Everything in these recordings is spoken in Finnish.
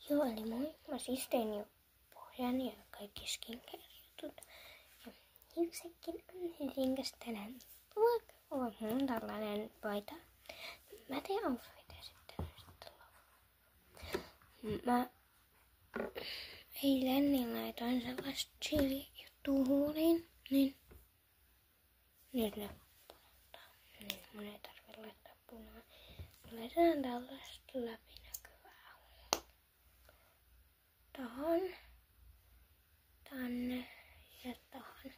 Joo, eli moi. Mä siis tein jo pohjan ja kaikki skincare-jutut. Ja hiuksetkin on linkäs tänään. Mulla on tällainen paita. Mä teen outfitia sitten Mä eilen niin laitoin sellaista chili-juttua huuliin. Niin nyt ne punottaa. Niin mun ei tarvi laittaa punaa. Mä laitan tällaista läpinäkyvää tohon, tänne ja tohon.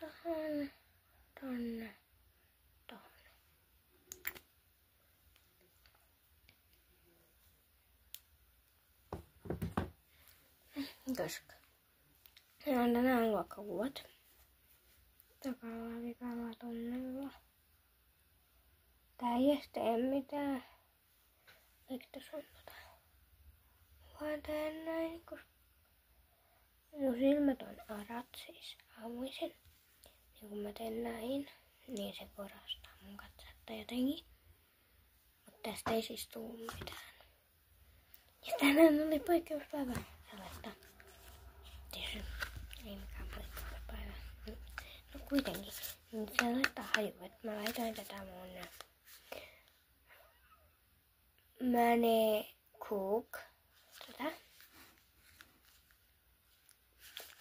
Tohon, tonne, tohon. Koska meillä on tänään luokkakuvat. Takalla vikalla tunnella. Tää ei edes tee mitään. Eikö tässä on huoteen näin, koska mun silmät on arat siis aamuisin. Ja kun mä teen näin, niin se porastaa mun katsetta jotenkin. Mutta tästä ei siis tuu mitään. Ja tänään oli poikkeuspäivä. Se laittaa. Ei mikään poikkeuspäivä. No kuitenkin. Se laittaa haju, että mä laitoin tätä mun Mane Cook. Tätä.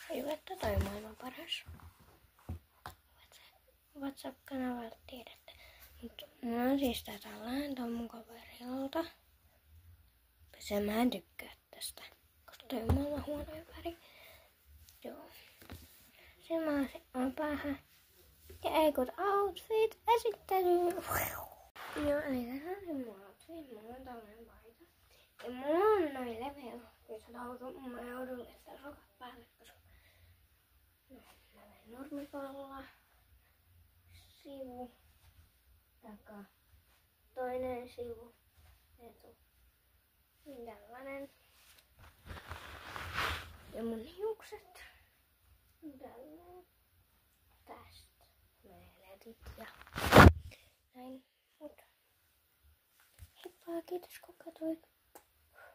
Hajuetta toi maailman paras. WhatsApp-kanavalta tiedätte. Mut mulla on siis tää tällainen ton mun kaverilta. Mä en tykkää tästä. Koska toi on maailman huonoin väri. Joo. Sen mä on päähän. Ja ei kun outfit esittely. Joo, eli tässä on se mun outfit. Mulla on tällainen paita. Ja mulla on noin leveä. Jos mä joudun laittaa sokat päälle, koska no, mä menen normipallolla. Sivu. Taka. Toinen sivu. Etu. Tällainen. Ja mun hiukset. Tällainen. Tästä. Meletit ja näin. Mut. Heippa, kiitos kun katsoit.